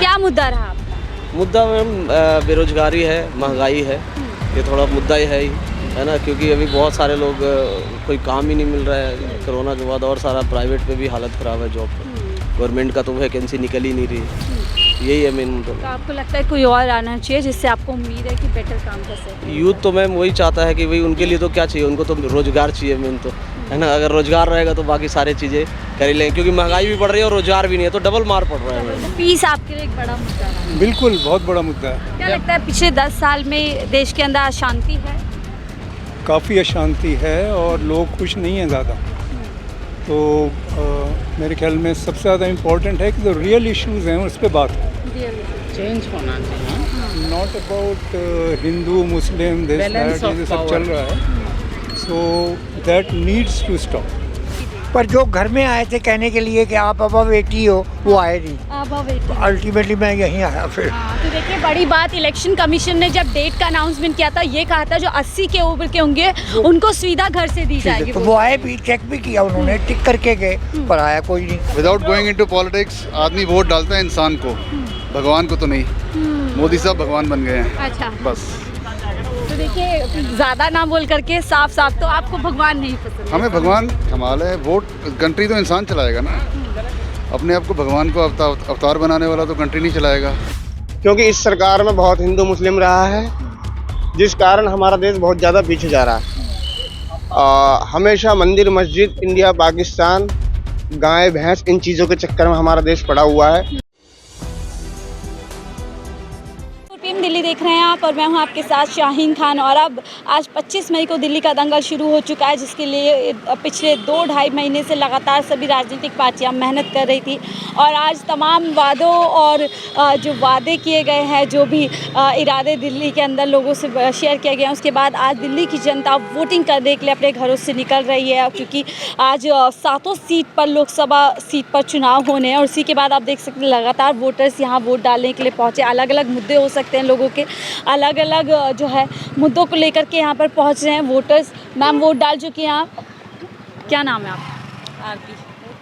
क्या मुद्दा रहा आपका? मुद्दा मैम बेरोजगारी है, महंगाई है, ये थोड़ा मुद्दा ही है ना, क्योंकि अभी बहुत सारे लोग कोई काम ही नहीं मिल रहा है कोरोना के बाद, और सारा प्राइवेट पे भी हालत ख़राब है जॉब पर, गवर्नमेंट का तो वैकेंसी निकल ही नहीं रही, यही है मेन मुद्दा। तो आपको लगता है कोई और आना चाहिए जिससे आपको उम्मीद है कि बेटर काम कर सके? यूथ तो मैम वही चाहता है कि भाई उनके लिए तो क्या चाहिए, उनको तो रोज़गार चाहिए मेन तो, है ना। अगर रोज़गार रहेगा तो बाकी सारी चीज़ें कर ही लेंगे, क्योंकि महंगाई भी बढ़ रही है और रोज़गार भी नहीं है, तो डबल मार पड़ रहा है मैम। पीस आपके लिए एक बड़ा मुद्दा है। बिल्कुल, बहुत बड़ा मुद्दा है। क्या लगता है पिछले 10 साल में देश के अंदर अशांति है? काफ़ी अशांति है और लोग खुश नहीं हैं ज़्यादा। तो मेरे ख्याल में सबसे ज़्यादा इम्पोर्टेंट है कि जो रियल इश्यूज़ हैं उस पर बात हो। चेंज होना चाहिए। Not about Hindu Muslim this that, ये सब चल रहा है, so that needs to stop. पर जो घर में आए थे कहने के लिए कि आप अब बेटी हो, वो आए नहीं। अब अल्टीमेटली मैं यहीं आया फिर। तो देखिए बड़ी बात, इलेक्शन कमीशन ने जब डेट का अनाउंसमेंट किया था, ये कहा था जो 80 के ऊपर के होंगे उनको सुविधा घर से दी जाएगी। तो वो आए भी, चेक भी किया उन्होंने, टिक करके गए, पर आया कोई नहीं। विदाउट गोइंग इनटू पॉलिटिक्स आदमी वोट डालता है इंसान को, भगवान को तो नहीं। मोदी साहब भगवान बन गए हैं। अच्छा, बस। तो देखिए ज़्यादा ना बोल करके साफ साफ, तो आपको भगवान नहीं पसंद है? हमें भगवान कमाल है, वोट कंट्री तो इंसान चलाएगा ना, अपने आप को भगवान को अवतार बनाने वाला तो कंट्री नहीं चलाएगा। क्योंकि इस सरकार में बहुत हिंदू मुस्लिम रहा है, जिस कारण हमारा देश बहुत ज़्यादा पीछे जा रहा है। हमेशा मंदिर मस्जिद, इंडिया पाकिस्तान, गाय भैंस, इन चीज़ों के चक्कर में हमारा देश पड़ा हुआ है। टीम दिल्ली देख रहे हैं आप, और मैं हूं आपके साथ शाहीन खान। और अब आज 25 मई को दिल्ली का दंगल शुरू हो चुका है, जिसके लिए पिछले 2-2.5 महीने से लगातार सभी राजनीतिक पार्टियां मेहनत कर रही थी। और आज तमाम वादों और जो वादे किए गए हैं, जो भी इरादे दिल्ली के अंदर लोगों से शेयर किए गए हैं, उसके बाद आज दिल्ली की जनता वोटिंग करने के लिए अपने घरों से निकल रही है, क्योंकि आज 7 सीट पर लोकसभा सीट पर चुनाव होने हैं। और उसी के बाद आप देख सकते हैं लगातार वोटर्स यहाँ वोट डालने के लिए पहुँचे। अलग अलग मुद्दे हो सकते हैं लोगों के, अलग अलग जो है मुद्दों को लेकर के यहाँ पर पहुँच रहे हैं वोटर्स। मैम वोट डाल चुकी हैं आप, क्या नाम है आपका? आरती।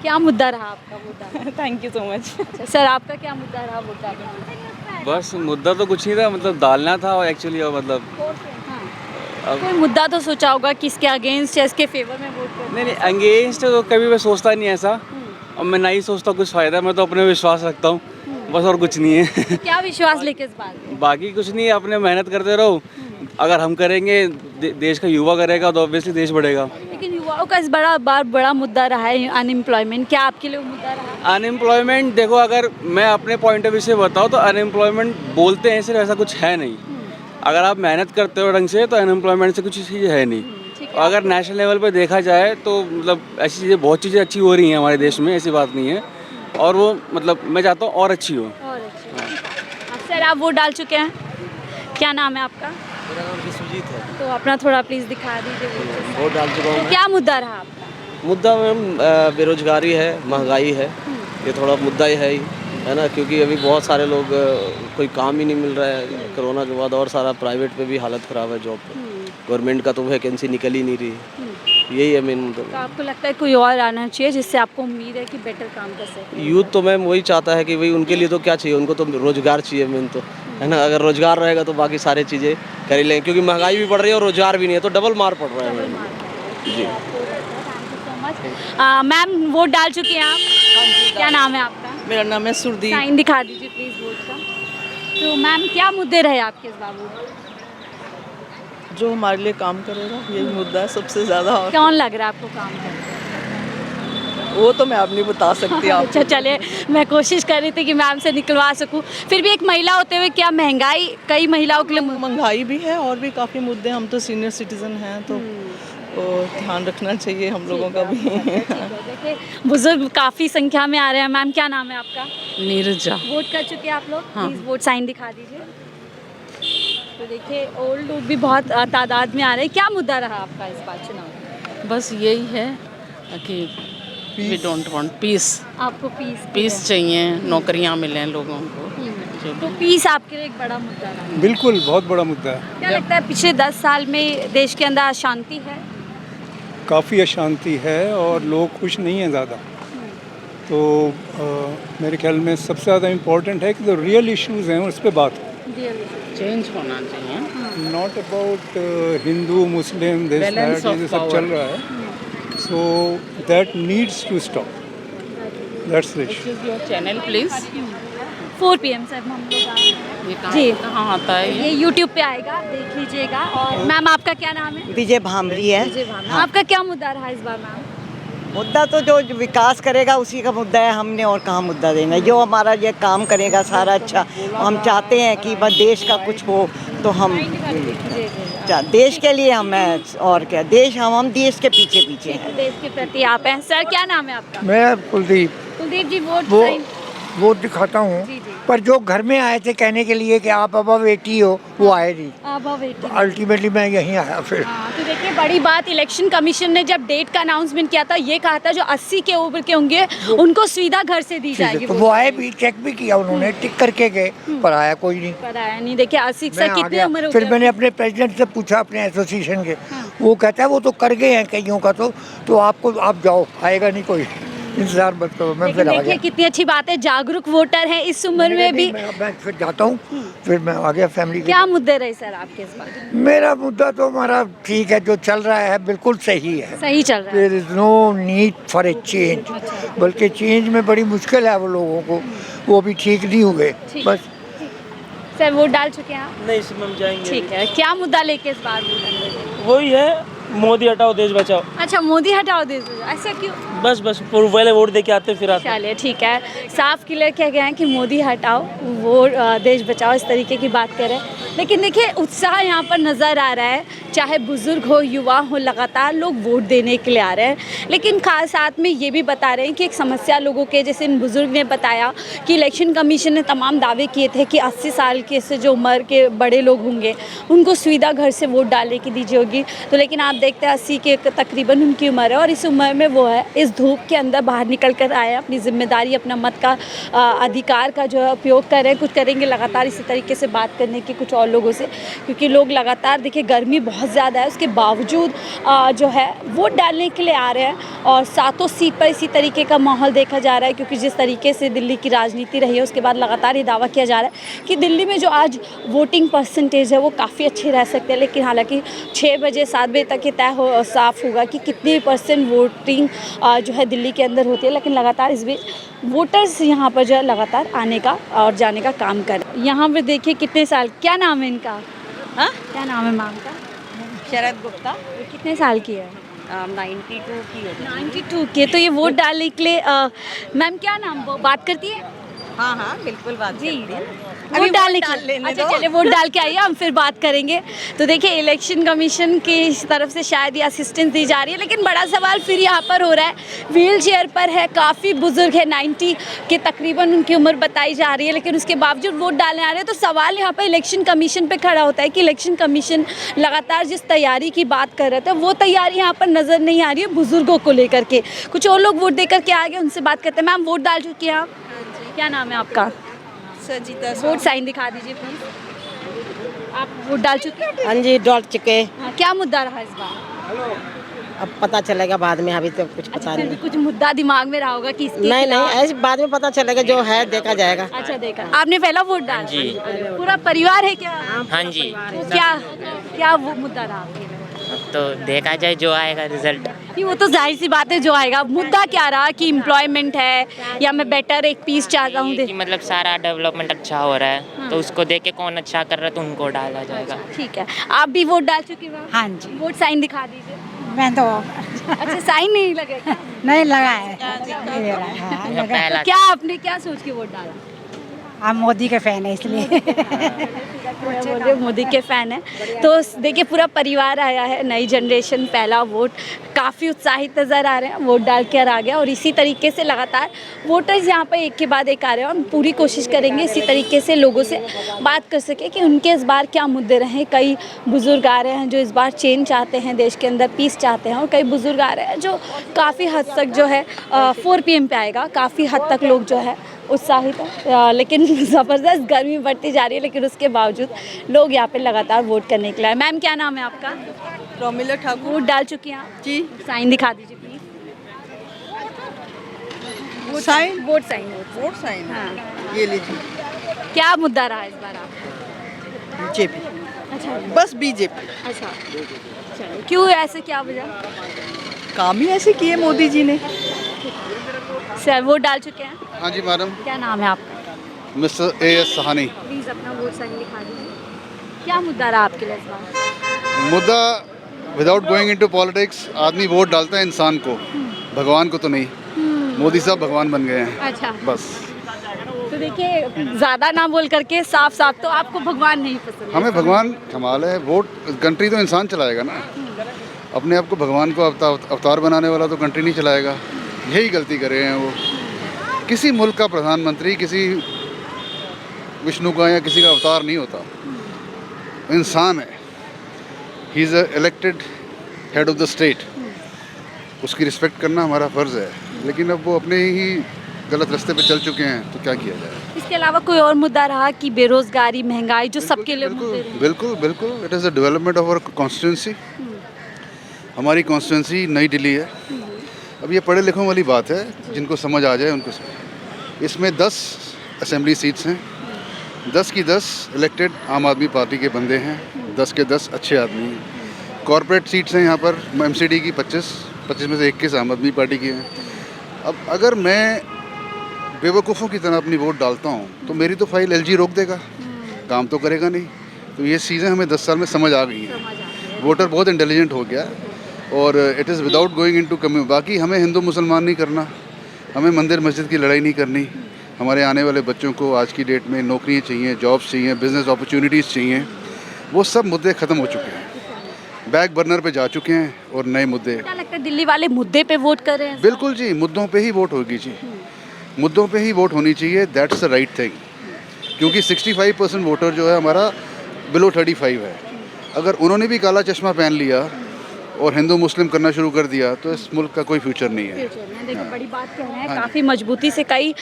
क्या मुद्दा रहा आपका वोट डालने? Thank you so much. Sir आपका क्या मुद्दा रहा वोट डालने? बस मुद्दा तो कुछ नहीं था, मतलब डालना था एक्चुअली, और मतलब कोई मुद्दा तो सोचा होगा कि इसके अगेंस्ट या इसके फेवर में वोट करना? नहीं अगेंस्ट तो कभी मैं सोचता नहीं ऐसा, और मैं नहीं सोचता कुछ फ़ायदा, मैं तो अपने विश्वास रखता हूँ बस, और कुछ नहीं है। क्या विश्वास लेके इस बात में? बाकी कुछ नहीं है, अपने मेहनत करते रहो। अगर हम करेंगे, देश का युवा करेगा तो ऑब्वियसली देश बढ़ेगा। लेकिन युवाओं का इस बड़ा मुद्दा रहा है अनएम्प्लॉयमेंट, क्या आपके लिए वो मुद्दा रहा? अनएम्प्लॉयमेंट देखो, अगर मैं अपने पॉइंट ऑफ व्यू से बताऊँ तो अनएम्प्लॉयमेंट बोलते हैं सिर्फ, ऐसा कुछ है नहीं। अगर आप मेहनत करते हो ढंग से तो अनएम्प्लॉयमेंट से कुछ चीज़ है नहीं। अगर नेशनल लेवल पे देखा जाए तो मतलब ऐसी चीज़ें, बहुत चीज़ें अच्छी हो रही हैं हमारे देश में, ऐसी बात नहीं है। और वो मतलब मैं चाहता हूँ और अच्छी हो। सर आप वोट डाल चुके हैं, क्या नाम है आपका? मेरा नाम विश्वजीत है। तो अपना थोड़ा प्लीज़ दिखा दीजिए। वोट डाल चुका हूँ मैं। क्या मुद्दा रहा आपका? मुद्दा मैम बेरोजगारी है, महंगाई है, ये थोड़ा मुद्दा ही है ना, क्योंकि अभी बहुत सारे लोग कोई काम ही नहीं मिल रहा है कोरोना के बाद, और सारा प्राइवेट पे भी हालत ख़राब है जॉब पर, गवर्नमेंट का तो वैकेंसी निकल ही नहीं रही, यही है मेन मुद्दा। तो आपको लगता है कोई और आना चाहिए जिससे आपको उम्मीद है कि बेटर काम कर सके? यूथ तो मैम वही चाहता है कि भाई उनके लिए तो क्या चाहिए, उनको तो रोज़गार चाहिए मेन तो, है ना। अगर रोज़गार रहेगा तो बाकी सारी चीज़ें कर ही लेंगे, क्योंकि महंगाई भी बढ़ रही है और रोज़गार भी नहीं है, तो डबल मार पड़ रहा है मैम। जी मैम वोट डाल चुकी हैं आप, क्या नाम है आपका? मेरा नाम है सुरदीप। साइन दिखा दीजिए प्लीज़ वोट का। तो मैम क्या मुद्दे रहे आपके इस बार वोट? जो हमारे लिए काम करेगा, यही मुद्दा है सबसे ज़्यादा। कौन लग रहा है आपको काम करता? वो तो मैं आप नहीं बता सकती आप। अच्छा चलिए, मैं कोशिश कर रही थी कि मैम से निकलवा सकूं। फिर भी एक महिला होते हुए क्या महंगाई कई महिलाओं के लिए महंगाई भी है और भी काफ़ी मुद्दे, हम तो सीनियर सिटीज़न हैं तो ध्यान रखना चाहिए हम लोगों का भी। देखिए बुजुर्ग काफ़ी संख्या में आ रहे हैं। मैम क्या नाम है आपका? नीरजा। वोट कर चुके हैं आप लोग? हाँ। प्लीज़ वोट साइन दिखा दीजिए। तो देखिए ओल्ड लोग भी बहुत तादाद में आ रहे हैं। क्या मुद्दा रहा आपका इस बार चुनाव? बस यही है कि वी डोंट वांट पीस। आपको पीस चाहिए, नौकरियां मिलें लोगों को। तो पीस आपके लिए एक बड़ा मुद्दा रहा? बिल्कुल, बहुत बड़ा मुद्दा है। क्या लगता है पिछले 10 साल में देश के अंदर अशांति है? काफ़ी अशांति है और लोग खुश नहीं हैं ज़्यादा। तो मेरे ख्याल में सबसे ज़्यादा इम्पोर्टेंट है कि जो रियल इश्यूज़ हैं उस पर बात हो, चेंज होना चाहिए। Not about Hindu Muslim this Balance that of ये सब power. चल रहा है, so that needs to stop, that's the issue. Your channel please. 4 PM sir हम लोग आ रहे हैं। ये जी। कहाँ आता है ये YouTube पे आएगा, देख लीजिएगा। और मैम आपका क्या नाम है? विजय भामरी है। विजय भावना। आपका क्या मुद्दा रहा इस बार मैम? मुद्दा तो जो विकास करेगा उसी का मुद्दा है, हमने और कहाँ मुद्दा देना है। जो हमारा ये काम करेगा सारा अच्छा, हम चाहते हैं कि बस देश का कुछ हो, तो हम देश के लिए हम हैं, और क्या देश, हम देश के पीछे पीछे हैं। देश के प्रति आप हैं। सर क्या नाम है आपका? मैं कुलदीप कुलदीप जी, वोट वो साइन- वोट दिखाता हूँ, जी, जी। पर जो घर में आए थे कहने के लिए कि आप अब बेटी हो, वो आए नहीं। आप वेटिंग। अल्टीमेटली मैं यहीं आया फिर। हाँ, तो देखिए बड़ी बात, इलेक्शन कमीशन ने जब डेट का अनाउंसमेंट किया था, ये कहा था जो 80 के ऊपर के होंगे उनको सुविधा घर से दी जाएगी। तो वो आए भी, चेक भी किया उन्होंने, टिक करके गए, पर आया कोई नहीं। पर आया नहीं। देखिए 80 मैं से आ कितनी गया। उम्र हो फिर गई? मैंने अपने प्रेसिडेंट से पूछा, अपने एसोसिएशन के, वो कहता है वो तो कर गए हैं कईयों का, तो आपको, आप जाओ, आएगा नहीं कोई, इंतजार मत करो। मैं लेकिन फिर आ देखिए गया। कितनी अच्छी बात है, जागरूक वोटर है इस उम्र में भी। मैं फिर जाता हूँ, फिर मैं आ गया फैमिली के। क्या मुद्दे रहे सर आपके इस बार? मेरा मुद्दा तो हमारा ठीक है, जो चल रहा है बिल्कुल सही है। सही चल रहा है। There is no need for a change, बल्कि चेंज में बड़ी मुश्किल है वो लोगों को, वो भी ठीक नहीं हुए बस। सर वोट डाल चुके हैं आप? नहीं इसमें हम जाएंगे। ठीक है, क्या मुद्दा लेके इस बार वोट डालेंगे? वही है, मोदी हटाओ देश बचाओ। अच्छा, मोदी हटाओ देश बचाओ, ऐसा क्यों? बस पहले वोट दे के आते फिर आते। चलिए ठीक है, साफ क्लियर किया गया है कि मोदी हटाओ वो देश बचाओ, इस तरीके की बात करें। लेकिन देखिए उत्साह यहाँ पर नज़र आ रहा है, चाहे बुज़ुर्ग हो, युवा हो, लगातार लोग वोट देने के लिए आ रहे हैं। लेकिन खास साथ में ये भी बता रहे हैं कि एक समस्या लोगों के, जैसे इन बुज़ुर्ग ने बताया कि इलेक्शन कमीशन ने तमाम दावे किए थे कि 80 साल के से जो उम्र के बड़े लोग होंगे उनको सुविधा घर से वोट डालने की दी जाएगी। तो लेकिन आप देखते हैं 80 के तकरीबन उनकी उम्र है, और इस उम्र में वो है इस धूप के अंदर बाहर निकल कर आए, अपनी जिम्मेदारी, अपना मत का अधिकार का जो है उपयोग कर रहे हैं। कुछ करेंगे लगातार इसी तरीके से बात करने की कुछ और लोगों से, क्योंकि लोग लगातार, देखिए गर्मी बहुत ज़्यादा है, उसके बावजूद जो है वोट डालने के लिए आ रहे हैं। और 7 सीट पर इसी तरीके का माहौल देखा जा रहा है, क्योंकि जिस तरीके से दिल्ली की राजनीति रही है उसके बाद लगातार ये दावा किया जा रहा है कि दिल्ली में जो आज वोटिंग परसेंटेज है वो काफ़ी अच्छी रह सकते हैं। लेकिन हालांकि 6 बजे 7 बजे तक ये तय साफ़ होगा कि कितनी % वोटिंग जो है दिल्ली के अंदर होती है। लेकिन लगातार इस बीच वोटर्स यहाँ पर जो है लगातार आने का और जाने का काम कर रहे हैं। यहाँ पर देखिए कितने साल, क्या नाम है इनका? हाँ, क्या नाम है मैम का? शरद गुप्ता। कितने साल की है? 92 की है। 92 के। तो ये वोट डालने के लिए मैम क्या नाम, वो बात करती है? हाँ हाँ बिल्कुल बात जी, करती है। वोट डालने डाल के लिए। लेने अच्छा दो। चलिए, वोट डाल के आइए, हम फिर बात करेंगे। तो देखिए इलेक्शन कमीशन की तरफ से शायद ये असिस्टेंस दी जा रही है, लेकिन बड़ा सवाल फिर यहाँ पर हो रहा है, व्हील चेयर पर है, काफ़ी बुजुर्ग है, 90 के तकरीबन उनकी उम्र बताई जा रही है, लेकिन उसके बावजूद वोट डालने आ रहे हैं। तो सवाल यहाँ पर इलेक्शन कमीशन पर खड़ा होता है कि इलेक्शन कमीशन लगातार जिस तैयारी की बात कर रहे थे वो तैयारी यहाँ पर नज़र नहीं आ रही है बुजुर्गों को लेकर के। कुछ और लोग वोट देकर के आ गए, उनसे बात करते हैं। मैम वोट डाल चुकी हैं आप? क्या नाम है आपका? सजीता। वोट साइन दिखा दीजिए प्लीज। आप वोट डाल चुके हैं? हाँ जी डाल चुके। हाँ, क्या मुद्दा रहा इस बार? अब पता चलेगा बाद में, अभी तो कुछ अच्छा, पता फिर भी नहीं। कुछ मुद्दा दिमाग में रहा होगा कि इसके नहीं खिलाफ- ऐसे बाद में पता चलेगा, जो है देखा जाएगा। अच्छा देखा। आपने पहला वोट डाला? जी। पूरा परिवार है क्या? हाँ जी। तो क्या वो मुद्दा रहा आपके लिए? तो देखा जाए जो आएगा रिजल्ट। नहीं, वो तो जाहिर सी बात है जो आएगा। मुद्दा क्या रहा कि एम्प्लॉयमेंट है या मैं बेटर एक पीस चाहता हूँ? कि मतलब सारा डेवलपमेंट अच्छा हो रहा है, तो उसको देख के कौन अच्छा कर रहा है तो उनको डाला जाएगा। ठीक है, आप भी वोट डाल चुकी हो? हाँ जी। वोट साइन दिखा दीजिए। मैं तो अच्छा, साइन नहीं लगेगा? नहीं लगा है। पहला क्या आपने क्या सोच के वोट डाला? हम मोदी के फैन है इसलिए। बोलिए मोदी के फ़ैन है। तो देखिए पूरा परिवार आया है, नई जनरेशन, पहला वोट, काफ़ी उत्साहित नज़र आ रहे हैं, वोट डाल कर आ गया। और इसी तरीके से लगातार वोटर्स यहाँ पर एक के बाद एक आ रहे हैं, और पूरी कोशिश करेंगे इसी तरीके से लोगों से बात कर सके कि उनके इस बार क्या मुद्दे रहे। कई बुज़ुर्ग आ रहे हैं जो इस बार चेंज चाहते हैं, देश के अंदर पीस चाहते हैं, और कई बुज़ुर्ग आ रहे हैं जो काफ़ी हद तक जो है 4 PM पे आएगा, काफ़ी हद तक लोग जो है उत्साहित है। लेकिन ज़बरदस्त गर्मी बढ़ती जा रही है, लेकिन उसके बावजूद लोग यहाँ पे लगातार वोट करने के लिए आए। मैम क्या नाम है आपका? रोमिला ठाकुर। वोट डाल चुकी हैं आप? जी। साइन दिखा दीजिए please. Sign vote sign vote sign हाँ ये लीजिए क्या मुद्दा रहा इस बार आपका? बीजेपी अच्छा बस बीजेपी अच्छा चलो क्यों ऐसे क्या वजह? काम ही ऐसे किए मोदी जी ने। सर वोट डाल चुके हैं? हाँ जी मैडम, क्या नाम है आपका? Mister AS Sahani. प्लीज़ अपना वोट साइन दिखा दीजिए। क्या मुद्दा रहा आपके लिए इस बार? मुद्दा विदाउट गोइंग इनटू पॉलिटिक्स, आदमी वोट डालता है इंसान को, भगवान को तो नहीं। मोदी साहब भगवान बन गए हैं अच्छा बस। तो देखिए ज़्यादा ना बोल करके साफ साफ तो आपको भगवान नहीं पसंद है। हमें भगवान कमाल है, वोट कंट्री तो इंसान चलाएगा ना। अपने आप को भगवान को अवतार बनाने वाला तो कंट्री नहीं चलाएगा। यही गलती कर रहे हैं वो। किसी मुल्क का प्रधानमंत्री किसी विष्णु का या किसी का अवतार नहीं होता, इंसान है। He is elected head of the state, उसकी रिस्पेक्ट करना हमारा फ़र्ज़ है। लेकिन अब वो अपने ही गलत रास्ते पे चल चुके हैं, तो क्या किया जाए। इसके अलावा कोई और मुद्दा रहा कि बेरोजगारी महंगाई जो सबके लिए मुद्दे रहे? बिल्कुल बिल्कुल, it is the development of our constituency. हमारी कॉन्स्टिट्यूंसी नई दिल्ली है। अब ये पढ़े लिखों वाली बात है, जिनको समझ आ जाए उनको समझ। इसमें 10 असेंबली सीट्स हैं, 10 की 10 इलेक्टेड आम आदमी पार्टी के बंदे हैं, 10 के 10 अच्छे आदमी हैं। कॉरपोरेट सीट्स हैं यहाँ पर MCD की 25 में से 21 आम आदमी पार्टी की हैं। अब अगर मैं बेवकूफ़ों की तरह अपनी वोट डालता हूँ तो मेरी तो फाइल LG रोक देगा, काम तो करेगा नहीं। तो ये चीज़ें हमें 10 साल में समझ आ गई हैं। वोटर बहुत इंटेलिजेंट हो गया और it is without going into community. बाकी हमें हिंदू मुसलमान नहीं करना, हमें मंदिर मस्जिद की लड़ाई नहीं करनी। हमारे आने वाले बच्चों को आज की डेट में नौकरियाँ चाहिए, जॉब्स चाहिए, बिज़नेस अपॉर्चुनिटीज़ चाहिए। वो सब मुद्दे ख़त्म हो चुके हैं, बैक बर्नर पे जा चुके हैं और नए मुद्दे। क्या लगता है दिल्ली वाले मुद्दे पे वोट कर रहे हैं? बिल्कुल जी, मुद्दों पे ही वोट होगी जी, मुद्दों पे ही वोट होनी चाहिए। That's the right thing. क्योंकि 65% वोटर जो है हमारा बिलो 35 है। अगर उन्होंने भी काला चश्मा पहन लिया और हिंदू मुस्लिम करना शुरू कर दिया तो इस मुल्क का कोई फ्यूचर नहीं है। देखो बड़ी बात कह रहे हैं, काफ़ी मजबूती से कई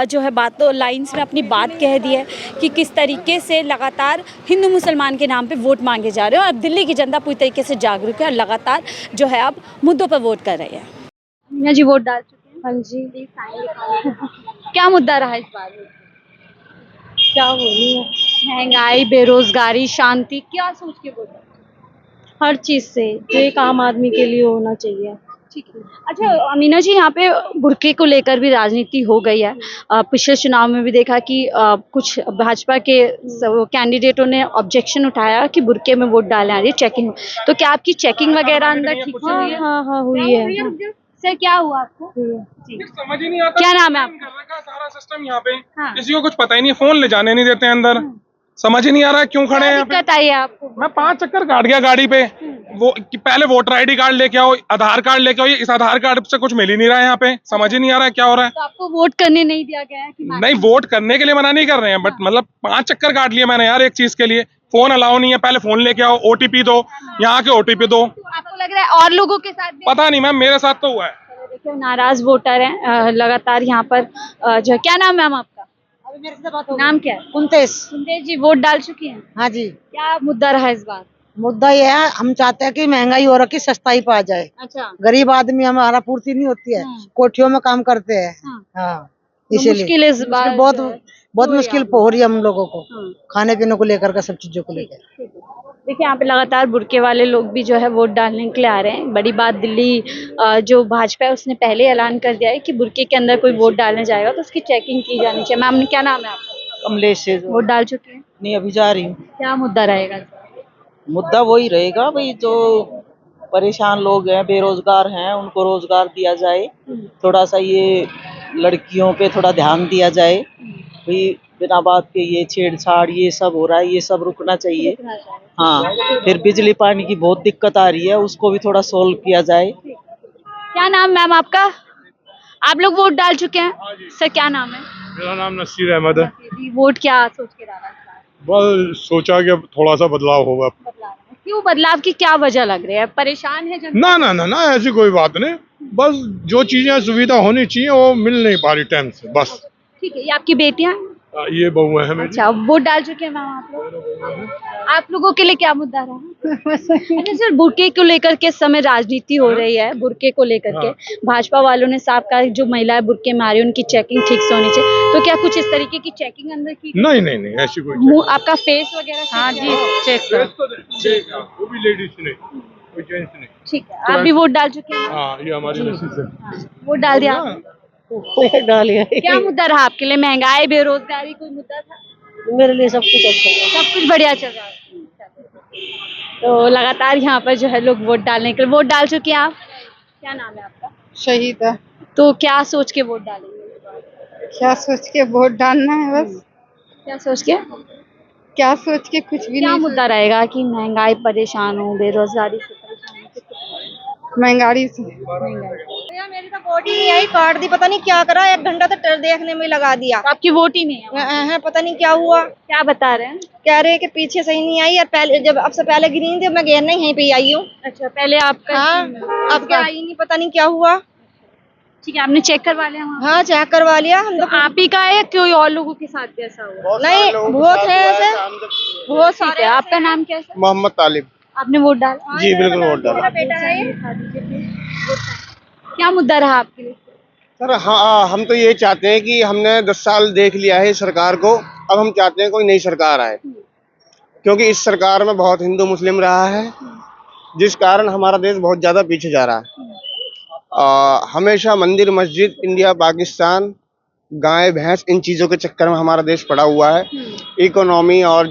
जो है बातों लाइंस में अपनी बात कह दी है कि किस तरीके से लगातार हिंदू मुसलमान के नाम पे वोट मांगे जा रहे हैं और दिल्ली की जनता पूरी तरीके से जागरूक है और लगातार जो है अब मुद्दों पर वोट कर रही है। मीना जी वोट डाल चुके हैं? हाँ जी। क्या मुद्दा रहा इस बार? क्या बोलूं, महंगाई, बेरोजगारी, शांति, क्या सोच के वोट? हर चीज़ से जो एक आम आदमी के लिए होना चाहिए। ठीक है। अच्छा अमीना जी, यहाँ पे बुर्के को लेकर भी राजनीति हो गई है। पिछले चुनाव में भी देखा कि कुछ भाजपा के कैंडिडेटों ने ऑब्जेक्शन उठाया कि बुर्के में वोट डालने आ रही है, चेकिंग। तो क्या आपकी चेकिंग वगैरह अंदर ठीक से हुई है? हाँ हुई है। सर क्या हुआ आपको? जी। समझ ही नहीं आता। क्या नाम है आपका? का सारा सिस्टम यहाँ पे हाँ। किसी को कुछ पता ही नहीं, फोन ले जाने नहीं देते अंदर। समझ ही नहीं आ रहा है क्यों खड़े हैं यहाँ पे। दिक्कत आई है आपको? मैं 5 चक्कर काट गया गाड़ी पे। वो कि पहले वोटर ID कार्ड लेके आओ, आधार कार्ड लेके आओ। इस आधार कार्ड से कुछ मिल ही नहीं रहा है यहाँ पे। समझ ही नहीं आ रहा है क्या हो रहा है। तो आपको वोट करने नहीं दिया गया है कि नहीं, वोट करने के लिए मना नहीं कर रहे हैं, बट मतलब 5 चक्कर काट लिए मैंने यार एक चीज के लिए। फोन अलाउ नहीं है, पहले फोन लेके आओ, OTP दो, यहाँ के OTP दो। तो आपको लग रहा है और लोगों के साथ भी? पता नहीं मैम, मेरे साथ तो हुआ है। देखिए नाराज वोटर हैं लगातार यहाँ पर जो। क्या नाम है मैम आपका? अभी मेरे से बात हो। नाम क्या है? कुंतेश। कुंतेश जी वोट डाल चुकी हैं? हाँ जी। क्या मुद्दा रहा इस बार? मुद्दा ये है, हम चाहते हैं कि महंगाई हो रखी, सस्ताई पे आ जाए। अच्छा। गरीब आदमी हमारा पूर्ति नहीं होती है, कोठियों में काम करते हैं। हाँ इसीलिए मुश्किल इस बार बहुत मुश्किल हो रही है हम लोगों को, खाने पीने को लेकर का, सब चीजों को लेकर। देखिए यहाँ पे लगातार बुर्के वाले लोग भी जो है वोट डालने के लिए आ रहे हैं। बड़ी बात, दिल्ली जो भाजपा है उसने पहले ऐलान कर दिया है कि बुर्के के अंदर कोई वोट डालने जाएगा तो उसकी चेकिंग की जानी चाहिए। मैम क्या नाम है आपका? कमलेश से वोट डाल चुके हैं? नहीं, अभी जा रही हूँ। क्या मुद्दा रहेगा? मुद्दा वही रहेगा भाई, जो परेशान लोग हैं, बेरोजगार हैं, उनको रोजगार दिया जाए। थोड़ा सा ये लड़कियों पे थोड़ा ध्यान दिया जाए भाई, बिना बात के ये छेड़छाड़ ये सब हो रहा है, ये सब रुकना चाहिए। हाँ, फिर बिजली पानी की बहुत दिक्कत आ रही है, उसको भी थोड़ा सोल्व किया जाए। क्या नाम मैम आपका? आप लोग वोट डाल चुके हैं? सर क्या नाम है? मेरा नाम नसीर अहमद है। वोट क्या सोच के डाला? बस सोचा कि अब थोड़ा सा बदलाव होगा। क्यों बदलाव की क्या वजह लग रही है? परेशान है जनता? ना ना ना ना, ऐसी कोई बात नहीं। बस जो चीजें सुविधा होनी चाहिए वो मिल नहीं पा रही टाइम से, बस। ठीक है। ये आपकी बेटियां? ये बहुआ है मेरी। अच्छा, वोट डाल चुके हैं मैम आप लोग? आप लोगों के लिए क्या मुद्दा रहा? अच्छा सर, बुर्के को लेकर के इस समय राजनीति हो रही है, बुर्के को लेकर के भाजपा वालों ने साफ कहा जो महिलाएं बुर्के में आ रही है उनकी चेकिंग ठीक से होनी चाहिए, तो क्या कुछ इस तरीके की चेकिंग अंदर की? नहीं ऐसी कोई आपका फेस वगैरह? हाँ जी, चेक वो भी लेडीज नहीं, कोई जेंट्स नहीं। ठीक है, आप भी वोट डाल चुके हैं? हाँ, ये हमारी मिसेस है। वोट डाल दिया आपने? डालिए। क्या मुद्दा रहा आपके लिए? महंगाई, बेरोजगारी, कोई मुद्दा था? मेरे लिए सब कुछ अच्छा है। सब कुछ बढ़िया चल रहा है। तो लगातार यहाँ पर जो है लोग वोट डालने के लिए, वोट डाल चुके हैं आप? क्या नाम है आपका? शहीद है। तो क्या सोच के वोट डालेंगे? क्या सोच के वोट डालना है बस। क्या सोच के? क्या सोच के कुछ भी क्या मुद्दा रहेगा कि महंगाई, परेशान हो, बेरोजगारी से परेशान हो? महंगाई से। भैया मेरी तो वोट ही नहीं आई, कार्ड दी पता नहीं क्या करा, 1 घंटा तो टर देखने में लगा दिया। तो आपकी वोट ही नहीं है? पता नहीं क्या हुआ। क्या बता रहे हैं? कह रहे कि पीछे सही नहीं आई, और पहले जब अब से पहले गिनी थी, मैं गैर नहीं यहीं पे आई हूँ। अच्छा, पहले आपका? हाँ, अब क्या आई नहीं, पता नहीं क्या हुआ। ठीक है, आपने चेक करवा लिया वहाँ? हाँ, चेक करवा लिया हम तो आप ही का है या कोई और लोगों के साथ भी ऐसा हुआ? नहीं, बहुत है ऐसे, बहुत ठीक है, आपका नाम क्या है सर? मोहम्मद तालिब। आपने वोट डाला? जी बिल्कुल वोट डाला। मेरा बेटा है ये। क्या मुद्दा रहा आपके लिए? सर हाँ, हम तो ये चाहते हैं कि हमने 10 साल देख लिया है इस सरकार को, अब हम चाहते हैं कोई नई सरकार आए, क्योंकि इस सरकार में बहुत हिंदू मुस्लिम रहा है, जिस कारण हमारा देश बहुत ज़्यादा पीछे जा रहा है। हमेशा मंदिर मस्जिद, इंडिया पाकिस्तान, गाय भैंस, इन चीज़ों के चक्कर में हमारा देश पड़ा हुआ है। इकोनॉमी और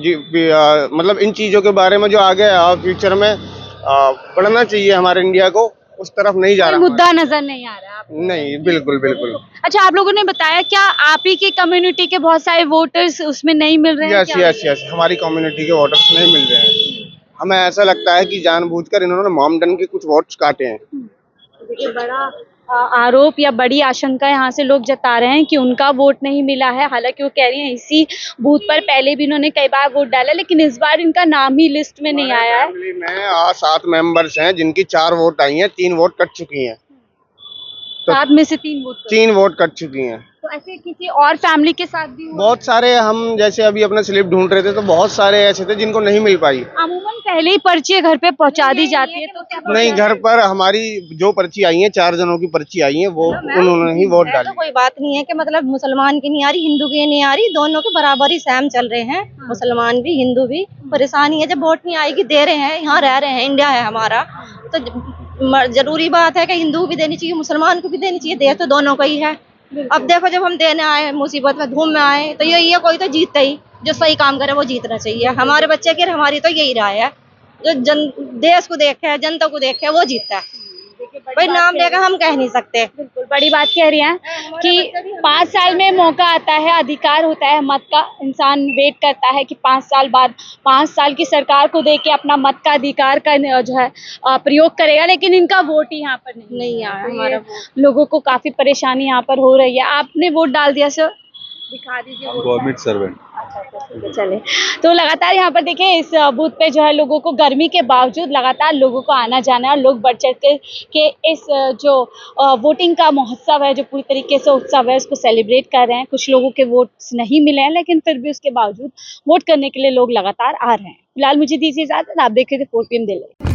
मतलब इन चीज़ों के बारे में जो आगे फ्यूचर में बढ़ना चाहिए हमारे इंडिया को, उस तरफ नहीं जा रहा। मुद्दा नजर नहीं आ रहा आपको? नहीं, बिल्कुल बिल्कुल। अच्छा, आप लोगों ने बताया क्या आप ही की कम्युनिटी के बहुत सारे वोटर्स उसमें नहीं मिल रहे हैं? यस, हमारी कम्युनिटी के वोटर्स नहीं मिल रहे हैं। हमें ऐसा लगता है कि जानबूझकर इन्होंने मॉमडन के कुछ वोट्स काटे हैं। देखिए, बड़ा आरोप या बड़ी आशंका यहाँ से लोग जता रहे हैं कि उनका वोट नहीं मिला है। हालांकि वो कह रही हैं इसी बूथ पर पहले भी इन्होंने कई बार वोट डाला, लेकिन इस बार इनका नाम ही लिस्ट में नहीं आया है। फैमिली में 7 मेंबर्स हैं जिनकी 4 वोट आई हैं, 3 वोट कट चुकी हैं। तो 7 में से 3 वोट कट चुकी हैं। तो ऐसे किसी और फैमिली के साथ भी हुआ? बहुत सारे, हम जैसे अभी अपना स्लिप ढूंढ रहे थे तो बहुत सारे ऐसे थे जिनको नहीं मिल पाई। अमूमन पहले ही पर्ची घर पे पहुंचा दी जाती है, तो क्या नहीं, घर पर हमारी जो पर्ची आई है, 4 जनों की पर्ची आई है, वो उन्होंने ही वोट डाली। तो कोई बात नहीं है कि मतलब मुसलमान की नहीं आ रही, हिंदू की नहीं आ रही, दोनों के बराबर ही सेम चल रहे हैं। मुसलमान भी हिंदू भी परेशानी है, जब वोट नहीं आएगी, दे रहे हैं, यहाँ रह रहे हैं, इंडिया है हमारा, तो जरूरी बात है कि हिंदू भी देनी चाहिए, मुसलमान को भी देनी चाहिए, दे तो दोनों को ही है। अब देखो, जब हम देने आए, मुसीबत में धूम में आए, तो यही है, कोई तो जीतता ही, जो सही काम करे वो जीतना चाहिए। हमारे बच्चे की, हमारी तो यही राय है, जो देश को देखे, जनता को देखे, वो जीतता है। भाई नाम लेकर हम कह नहीं सकते। बिल्कुल बड़ी बात कह रही हैं कि 5 साल में मौका आता है, अधिकार होता है मत का, इंसान वेट करता है कि 5 साल बाद 5 साल की सरकार को देके अपना मत का अधिकार का जो है प्रयोग करेगा, लेकिन इनका वोट ही यहाँ पर नहीं आया। हमारा लोगों को काफी परेशानी यहाँ पर हो रही है। आपने वोट डाल दिया सर? दिखा दीजिए। Government servant. अच्छा, चले। तो लगातार यहाँ पर देखिए इस बूथ पे जो है लोगों को गर्मी के बावजूद लगातार लोगों को आना जाना है, और लोग बढ़ चढ़ के इस जो वोटिंग का महोत्सव है, जो पूरी तरीके से उत्सव है, उसको सेलिब्रेट कर रहे हैं। कुछ लोगों के वोट्स नहीं मिले हैं, लेकिन फिर भी उसके बावजूद वोट करने के लिए लोग लगातार आ रहे हैं। फिलहाल मुझे दीजिए इजाजत, आप देख रहे थे 4 PM दिल्ली।